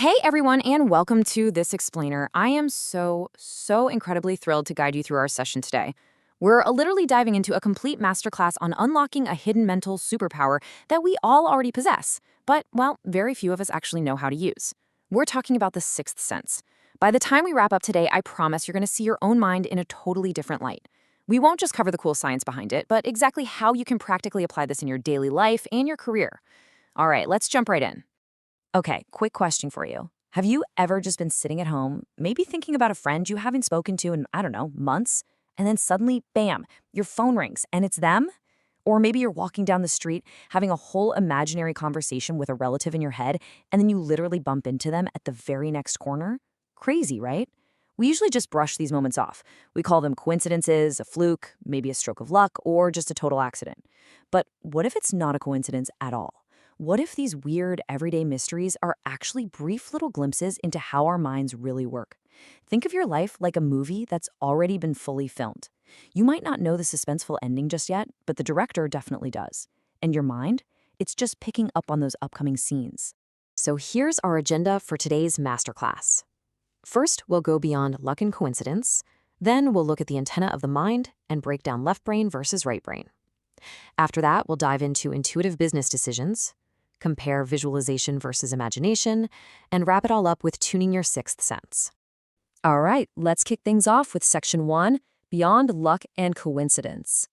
Hey everyone, and welcome to This Explainer. I am so incredibly thrilled to guide you through our session today. We're literally diving into a complete masterclass on unlocking a hidden mental superpower that we all already possess, but, well, very few of us actually know how to use. We're talking about the sixth sense. By the time we wrap up today, I promise you're going to see your own mind in a totally different light. We won't just cover the cool science behind it, but exactly how you can practically apply this in your daily life and your career. All right, let's jump right in. Okay, quick question for you. Have you ever just been sitting at home, maybe thinking about a friend you haven't spoken to in, I don't know, months, and then suddenly, bam, your phone rings and it's them? Or maybe you're walking down the street having a whole imaginary conversation with a relative in your head, and then you literally bump into them at the very next corner? Crazy, right? We usually just brush these moments off. We call them coincidences, a fluke, maybe a stroke of luck, or just a total accident. But what if it's not a coincidence at all? What if these weird, everyday mysteries are actually brief little glimpses into how our minds really work? Think of your life like a movie that's already been fully filmed. You might not know the suspenseful ending just yet, but the director definitely does. And your mind? It's just picking up on those upcoming scenes. So here's our agenda for today's masterclass. First, we'll go beyond luck and coincidence. Then we'll look at the antenna of the mind and break down left brain versus right brain. After that, we'll dive into intuitive business decisions, compare visualization versus imagination, and wrap it all up with tuning your sixth sense. All right, let's kick things off with Section 1, Beyond Luck and Coincidence.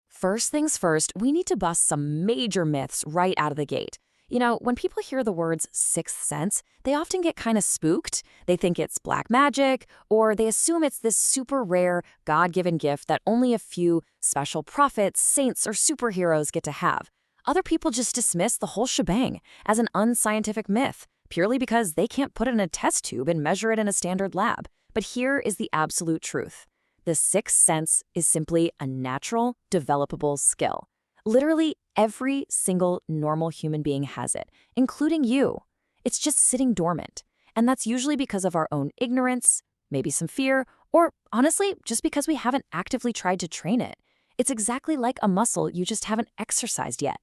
First things first, we need to bust some major myths right out of the gate. You know, when people hear the words sixth sense, they often get kind of spooked. They think it's black magic, or they assume it's this super rare, God-given gift that only a few special prophets, saints, or superheroes get to have. Other people just dismiss the whole shebang as an unscientific myth, purely because they can't put it in a test tube and measure it in a standard lab. But here is the absolute truth. The sixth sense is simply a natural, developable skill. Literally, every single normal human being has it, including you. It's just sitting dormant. And that's usually because of our own ignorance, maybe some fear, or honestly, just because we haven't actively tried to train it. It's exactly like a muscle you just haven't exercised yet.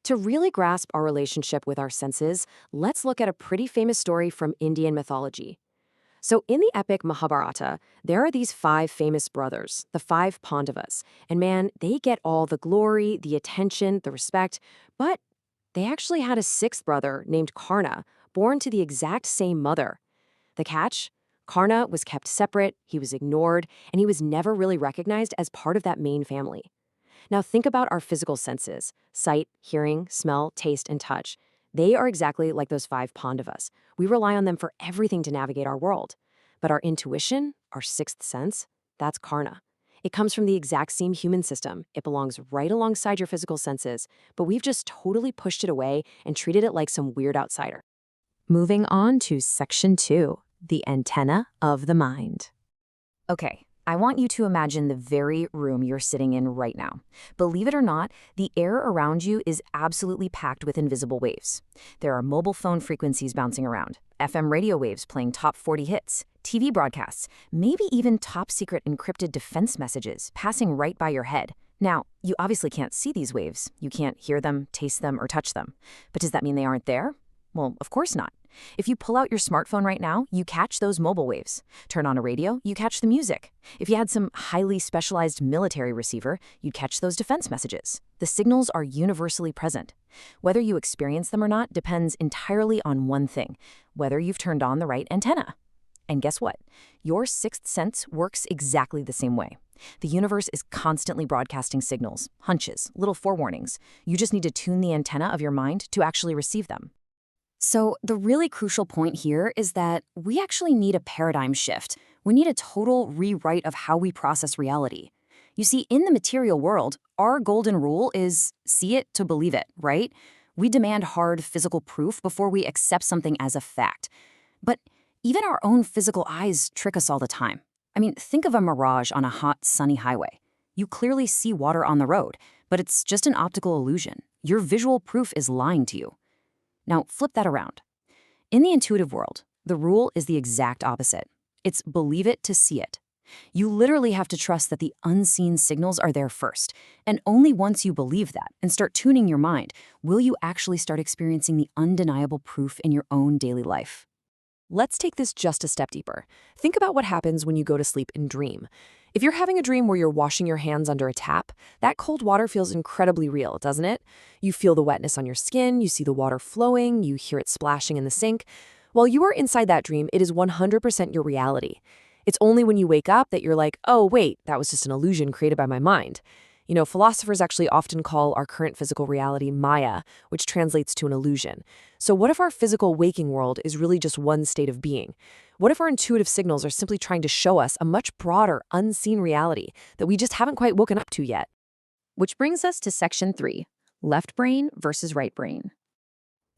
To really grasp our relationship with our senses, let's look at a pretty famous story from Indian mythology. So in the epic Mahabharata, there are these 5 famous brothers, the 5 Pandavas, and man, they get all the glory, the attention, the respect, but they actually had a 6th brother named Karna, born to the exact same mother. The catch? Karna was kept separate, he was ignored, and he was never really recognized as part of that main family. Now think about our physical senses: sight, hearing, smell, taste, and touch. They are exactly like those 5 Pandavas. We rely on them for everything to navigate our world. But our intuition, our sixth sense, that's Karna. It comes from the exact same human system. It belongs right alongside your physical senses, but we've just totally pushed it away and treated it like some weird outsider. Moving on to Section 2, the antenna of the mind. Okay. I want you to imagine the very room you're sitting in right now. Believe it or not, the air around you is absolutely packed with invisible waves. There are mobile phone frequencies bouncing around, FM radio waves playing top 40 hits, TV broadcasts, maybe even top secret encrypted defense messages passing right by your head. Now, you obviously can't see these waves. You can't hear them, taste them, or touch them. But does that mean they aren't there? Well, of course not. If you pull out your smartphone right now, you catch those mobile waves. Turn on a radio, you catch the music. If you had some highly specialized military receiver, you'd catch those defense messages. The signals are universally present. Whether you experience them or not depends entirely on one thing: whether you've turned on the right antenna. And guess what? Your sixth sense works exactly the same way. The universe is constantly broadcasting signals, hunches, little forewarnings. You just need to tune the antenna of your mind to actually receive them. So the really crucial point here is that we actually need a paradigm shift. We need a total rewrite of how we process reality. You see, in the material world, our golden rule is see it to believe it, right? We demand hard physical proof before we accept something as a fact. But even our own physical eyes trick us all the time. I mean, think of a mirage on a hot, sunny highway. You clearly see water on the road, but it's just an optical illusion. Your visual proof is lying to you. Now, flip that around. In the intuitive world, the rule is the exact opposite. It's believe it to see it. You literally have to trust that the unseen signals are there first. And only once you believe that and start tuning your mind will you actually start experiencing the undeniable proof in your own daily life. Let's take this just a step deeper. Think about what happens when you go to sleep and dream. If you're having a dream where you're washing your hands under a tap, that cold water feels incredibly real, doesn't it? You feel the wetness on your skin, you see the water flowing, you hear it splashing in the sink. While you are inside that dream, it is 100% your reality. It's only when you wake up that you're like, oh, wait, that was just an illusion created by my mind. Philosophers actually often call our current physical reality Maya, which translates to an illusion. So what if our physical waking world is really just one state of being? What if our intuitive signals are simply trying to show us a much broader, unseen reality that we just haven't quite woken up to yet? Which brings us to section 3, left brain versus right brain.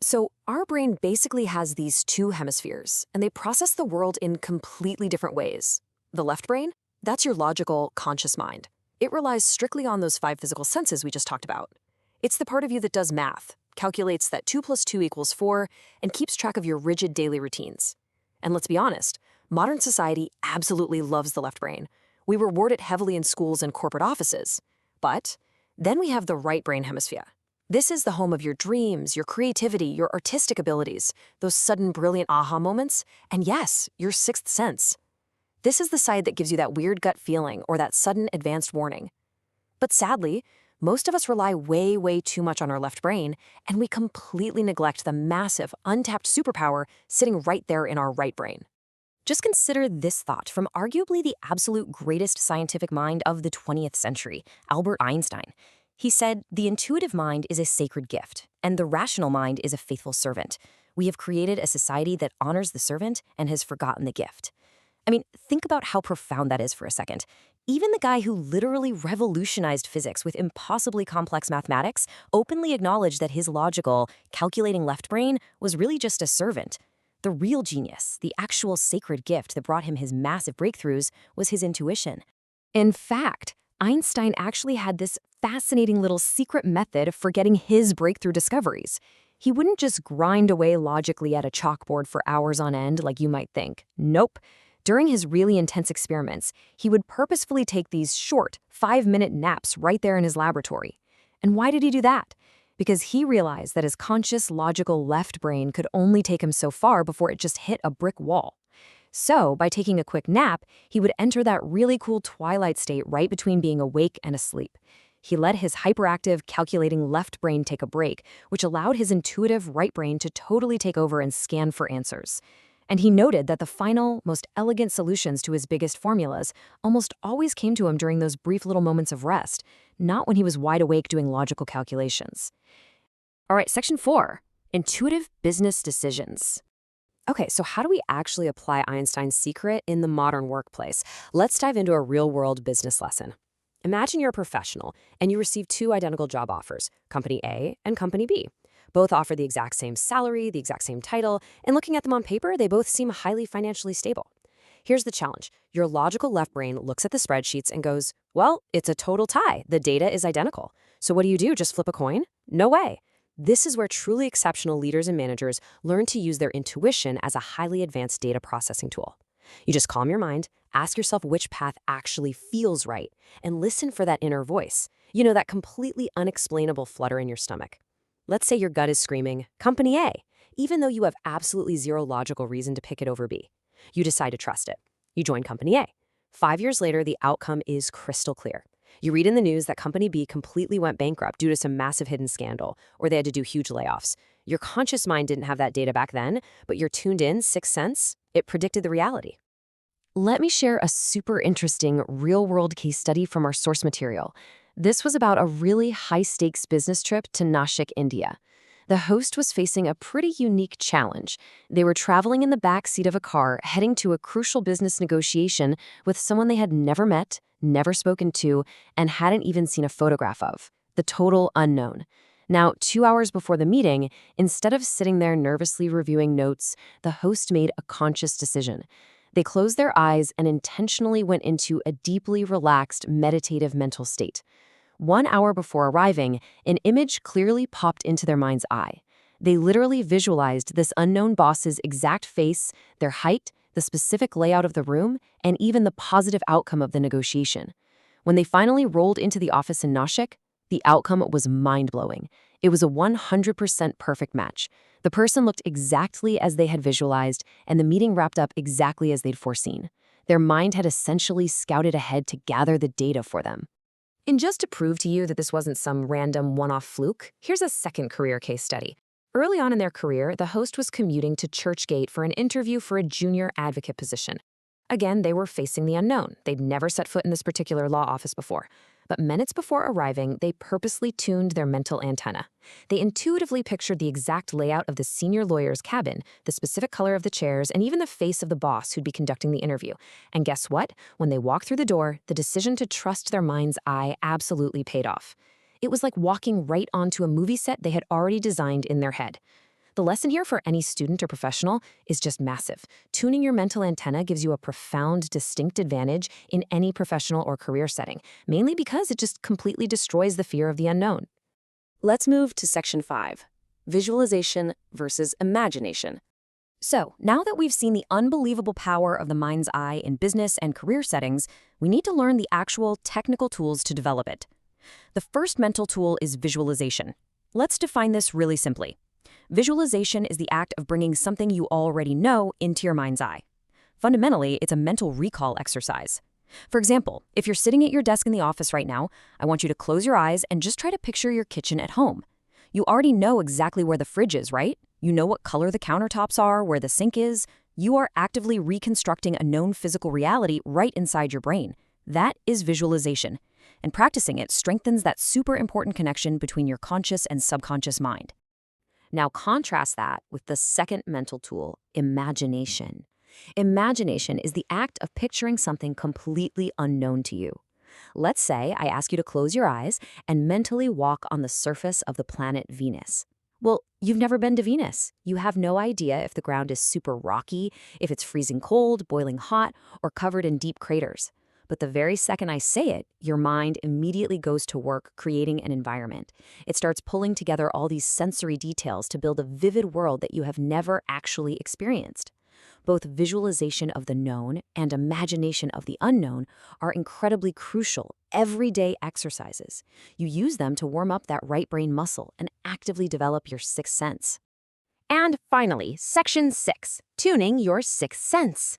So our brain basically has these two hemispheres, and they process the world in completely different ways. The left brain, that's your logical, conscious mind. It relies strictly on those 5 physical senses we just talked about. It's the part of you that does math, calculates that 2 + 2 = 4, and keeps track of your rigid daily routines. And let's be honest, modern society absolutely loves the left brain. We reward it heavily in schools and corporate offices. But then we have the right brain hemisphere. This is the home of your dreams, your creativity, your artistic abilities, those sudden brilliant aha moments, and yes, your sixth sense. This is the side that gives you that weird gut feeling or that sudden advanced warning. But sadly, most of us rely way too much on our left brain, and we completely neglect the massive, untapped superpower sitting right there in our right brain. Just consider this thought from arguably the absolute greatest scientific mind of the 20th century, Albert Einstein. He said, "The intuitive mind is a sacred gift, and the rational mind is a faithful servant. We have created a society that honors the servant and has forgotten the gift." I mean, think about how profound that is for a second. Even the guy who literally revolutionized physics with impossibly complex mathematics openly acknowledged that his logical, calculating left brain was really just a servant. The real genius, the actual sacred gift that brought him his massive breakthroughs, was his intuition. In fact, Einstein actually had this fascinating little secret method for getting his breakthrough discoveries. He wouldn't just grind away logically at a chalkboard for hours on end like you might think. Nope. During his really intense experiments, he would purposefully take these short, 5-minute naps right there in his laboratory. And why did he do that? Because he realized that his conscious, logical left brain could only take him so far before it just hit a brick wall. So, by taking a quick nap, he would enter that really cool twilight state right between being awake and asleep. He let his hyperactive, calculating left brain take a break, which allowed his intuitive right brain to totally take over and scan for answers. And he noted that the final, most elegant solutions to his biggest formulas almost always came to him during those brief little moments of rest, not when he was wide awake doing logical calculations. All right, section 4, intuitive business decisions. Okay, so how do we actually apply Einstein's secret in the modern workplace? Let's dive into a real-world business lesson. Imagine you're a professional and you receive 2 identical job offers, Company A and Company B. Both offer the exact same salary, the exact same title, and looking at them on paper, they both seem highly financially stable. Here's the challenge. Your logical left brain looks at the spreadsheets and goes, well, it's a total tie. The data is identical. So what do? Just flip a coin? No way. This is where truly exceptional leaders and managers learn to use their intuition as a highly advanced data processing tool. You just calm your mind, ask yourself which path actually feels right, and listen for that inner voice. That completely unexplainable flutter in your stomach. Let's say your gut is screaming, Company A, even though you have absolutely zero logical reason to pick it over B. You decide to trust it. You join Company A. 5 years later, the outcome is crystal clear. You read in the news that Company B completely went bankrupt due to some massive hidden scandal, or they had to do huge layoffs. Your conscious mind didn't have that data back then, but your tuned-in sixth sense, it predicted the reality. Let me share a super interesting real-world case study from our source material. This was about a really high-stakes business trip to Nashik, India. The host was facing a pretty unique challenge. They were traveling in the back seat of a car, heading to a crucial business negotiation with someone they had never met, never spoken to, and hadn't even seen a photograph of. The total unknown. Now, 2 hours before the meeting, instead of sitting there nervously reviewing notes, the host made a conscious decision. They closed their eyes and intentionally went into a deeply relaxed, meditative mental state. 1 hour before arriving, an image clearly popped into their mind's eye. They literally visualized this unknown boss's exact face, their height, the specific layout of the room, and even the positive outcome of the negotiation. When they finally rolled into the office in Nashik, the outcome was mind-blowing. It was a 100% perfect match. The person looked exactly as they had visualized, and the meeting wrapped up exactly as they'd foreseen. Their mind had essentially scouted ahead to gather the data for them. And just to prove to you that this wasn't some random one-off fluke, here's a second career case study. Early on in their career, the host was commuting to Churchgate for an interview for a junior advocate position. Again, they were facing the unknown. They'd never set foot in this particular law office before. But minutes before arriving, they purposely tuned their mental antenna. They intuitively pictured the exact layout of the senior lawyer's cabin, the specific color of the chairs, and even the face of the boss who'd be conducting the interview. And guess what? When they walked through the door, the decision to trust their mind's eye absolutely paid off. It was like walking right onto a movie set they had already designed in their head. The lesson here for any student or professional is just massive. Tuning your mental antenna gives you a profound, distinct advantage in any professional or career setting, mainly because it just completely destroys the fear of the unknown. Let's move to Section 5, Visualization versus Imagination. So, now that we've seen the unbelievable power of the mind's eye in business and career settings, we need to learn the actual technical tools to develop it. The first mental tool is visualization. Let's define this really simply. Visualization is the act of bringing something you already know into your mind's eye. Fundamentally, it's a mental recall exercise. For example, if you're sitting at your desk in the office right now, I want you to close your eyes and just try to picture your kitchen at home. You already know exactly where the fridge is, right? You know what color the countertops are, where the sink is. You are actively reconstructing a known physical reality right inside your brain. That is visualization. And practicing it strengthens that super important connection between your conscious and subconscious mind. Now contrast that with the second mental tool, imagination. Imagination is the act of picturing something completely unknown to you. Let's say I ask you to close your eyes and mentally walk on the surface of the planet Venus. Well, you've never been to Venus. You have no idea if the ground is super rocky, if it's freezing cold, boiling hot, or covered in deep craters. But the very second I say it, your mind immediately goes to work creating an environment. It starts pulling together all these sensory details to build a vivid world that you have never actually experienced. Both visualization of the known and imagination of the unknown are incredibly crucial everyday exercises. You use them to warm up that right brain muscle and actively develop your sixth sense. And finally, Section 6, tuning your sixth sense.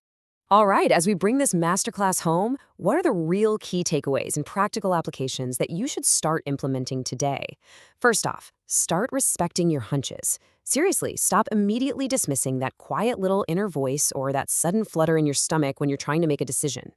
All right, as we bring this masterclass home, what are the real key takeaways and practical applications that you should start implementing today? First off, start respecting your hunches. Seriously, stop immediately dismissing that quiet little inner voice or that sudden flutter in your stomach when you're trying to make a decision.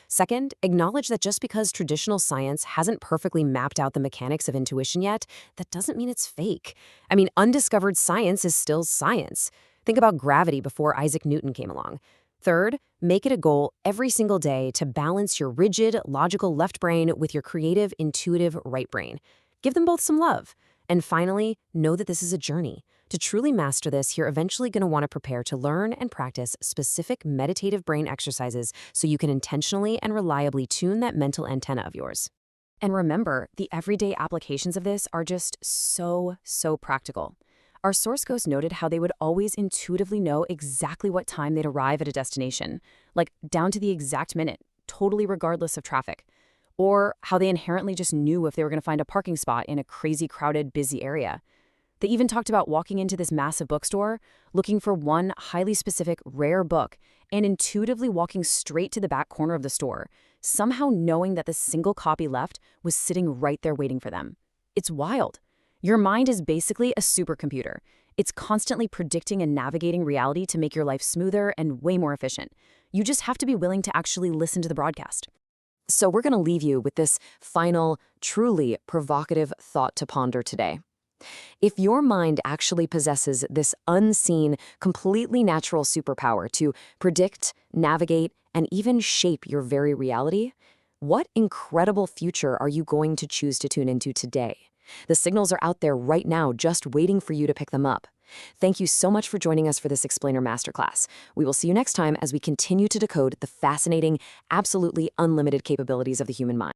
Second, acknowledge that just because traditional science hasn't perfectly mapped out the mechanics of intuition yet, that doesn't mean it's fake. I mean, undiscovered science is still science. Think about gravity before Isaac Newton came along. Third, make it a goal every single day to balance your rigid, logical left brain with your creative, intuitive right brain. Give them both some love. And finally, know that this is a journey. To truly master this, you're eventually going to want to prepare to learn and practice specific meditative brain exercises so you can intentionally and reliably tune that mental antenna of yours. And remember, the everyday applications of this are just so practical. Our source ghost noted how they would always intuitively know exactly what time they'd arrive at a destination, like down to the exact minute, totally regardless of traffic. Or how they inherently just knew if they were going to find a parking spot in a crazy crowded, busy area. They even talked about walking into this massive bookstore, looking for one highly specific, rare book, and intuitively walking straight to the back corner of the store, somehow knowing that the single copy left was sitting right there waiting for them. It's wild. Your mind is basically a supercomputer. It's constantly predicting and navigating reality to make your life smoother and way more efficient. You just have to be willing to actually listen to the broadcast. So we're going to leave you with this final, truly provocative thought to ponder today. If your mind actually possesses this unseen, completely natural superpower to predict, navigate, and even shape your very reality, what incredible future are you going to choose to tune into today? The signals are out there right now, just waiting for you to pick them up. Thank you so much for joining us for this Explainer Masterclass. We will see you next time as we continue to decode the fascinating, absolutely unlimited capabilities of the human mind.